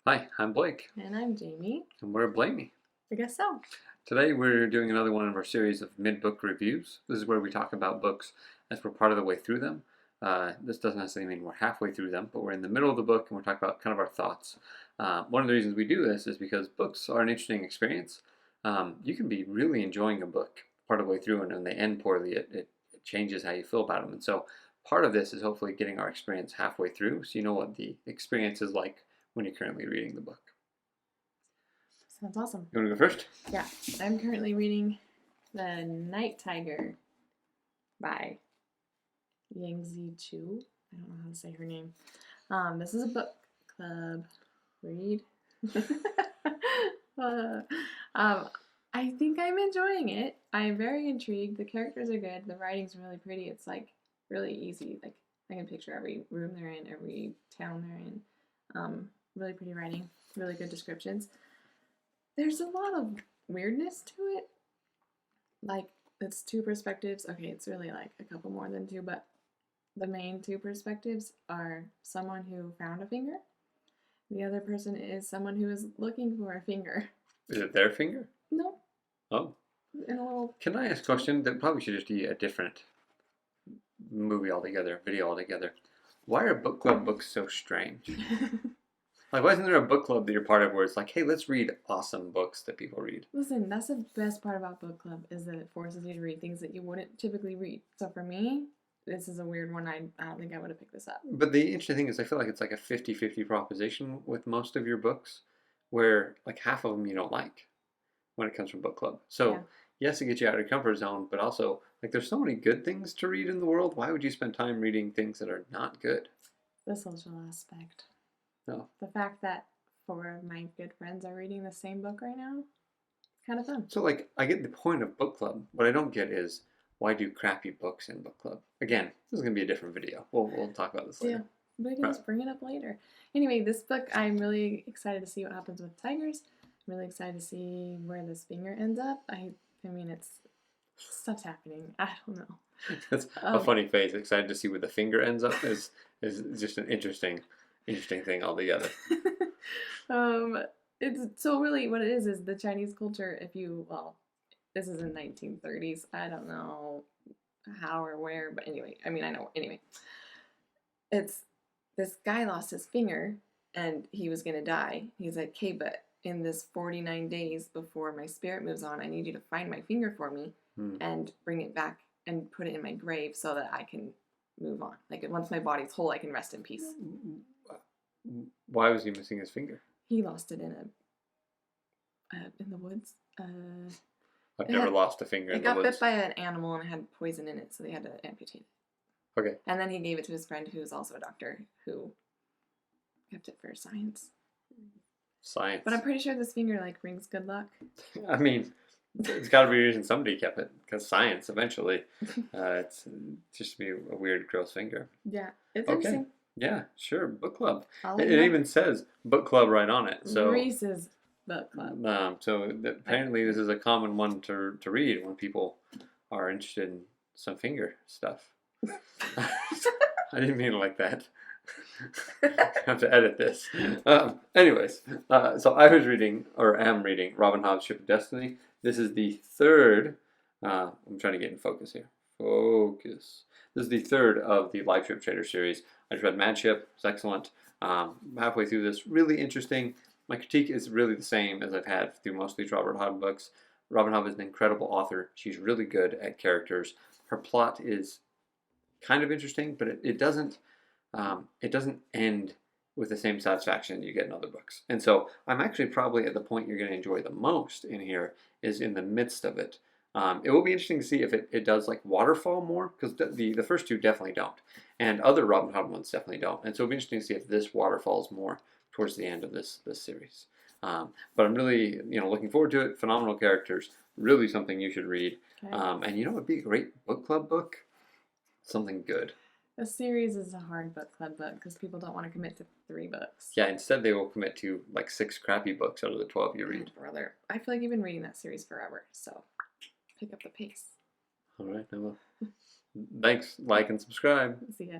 Hi, I'm Blake, And I'm Jamie. and we're Blamey. I guess so. Today we're doing another one of our series of mid-book reviews. This is where we talk about books as we're part of the way through them. This doesn't necessarily mean we're halfway through them, but we're in the middle of the book and we're talking about kind of our thoughts. One of the reasons we do this is because books are an interesting experience. You can be really enjoying a book part of the way through, and when they end poorly, it changes how you feel about them. And so part of this is hopefully getting our experience halfway through so you know what the experience is like when you're currently reading the book. Sounds awesome. You want to go first? Yeah, I'm currently reading The Night Tiger by Yangzi Chu. I don't know how to say her name. This is a book club read. I think I'm enjoying it. I'm very intrigued. The characters are good. The writing's really pretty. It's like really easy. Like I can picture every room they're in, every town they're in. Really pretty writing. Really good descriptions. There's a lot of weirdness to it. Like, it's two perspectives. Okay, it's really like a couple more than two, but the main two perspectives are someone who found a finger. The other person is someone who is looking for a finger. Is it their finger? No, Oh. in a little. Can I ask a question that probably should just be a different movie altogether, video altogether? Why are book club books so strange? Like, why isn't there a book club that you're part of where it's like, hey, let's read awesome books that people read? Listen, that's the best part about book club is that it forces you to read things that you wouldn't typically read. So for me, this is a weird one. I don't think I would have picked this up. But the interesting thing is I feel like it's like a 50-50 proposition with most of your books where like half of them you don't like when it comes from book club. So Yeah. yes, it gets you out of your comfort zone, but also like there's so many good things to read in the world. Why would you spend time reading things that are not good? The social aspect. No. The fact that four of my good friends are reading the same book right now, kind of fun. So like I get the point of book club. What I don't get is why do crappy books in book club? Again, this is gonna be a different video. We'll talk about this later. Yeah, we can just bring it up later. Anyway, this book, I'm really excited to see what happens with tigers. I'm really excited to see where this finger ends up. I mean, it's stuff's happening. I don't know. That's a funny face. Excited to see where the finger ends up is just an interesting thing altogether. It's so really what it is the Chinese culture. If you this is in 1930s. I don't know how or where, but anyway, I mean I know anyway. It's this guy lost his finger and he was gonna die. He's like, okay, but in this 49 days before my spirit moves on, I need you to find my finger for me and bring it back and put it in my grave so that I can move on. Like once my body's whole, I can rest in peace. Why was he missing his finger? He lost it in the woods. I've never lost a finger in the woods. It got bit by an animal and it had poison in it, so they had to amputate it. Okay. And then he gave it to his friend, who's also a doctor, who kept it for science. Science. But I'm pretty sure this finger like brings good luck. I mean, it's got to be a reason somebody kept it, because science eventually. It's just be a weird, gross finger. Yeah, it's interesting. Yeah, sure. Book club. It even says book club right on it. So Reese's book club. Apparently this is a common one to read when people are interested in some finger stuff. I didn't mean it like that. I have to edit this. Anyways, so I was reading, or am reading, Robin Hobb's Ship of Destiny. This is the third. I'm trying to get in focus here. Focus. This is the third of the Live Trip Trader series. I just read Mad Ship. It's excellent. Halfway through this, really interesting. My critique is really the same as I've had through most of these Robin Hobb books. Robin Hobb is an incredible author. She's really good at characters. Her plot is kind of interesting, but it doesn't end with the same satisfaction you get in other books. And so I'm actually probably at the point you're going to enjoy the most in here is in the midst of it. It will be interesting to see if it does like waterfall more, because the first two definitely don't, and other Robin Hobb ones definitely don't. And so it'll be interesting to see if this waterfalls more towards the end of this series. But I'm really looking forward to it. Phenomenal characters, really something you should read. Okay. And it would be a great book club book, something good. A series is a hard book club book because people don't want to commit to 3 books. Yeah, instead they will commit to like 6 crappy books out of the 12 you read. Brother, I feel like you've been reading that series forever, so pick up the pace. All right, I will. Thanks, like and subscribe. See ya.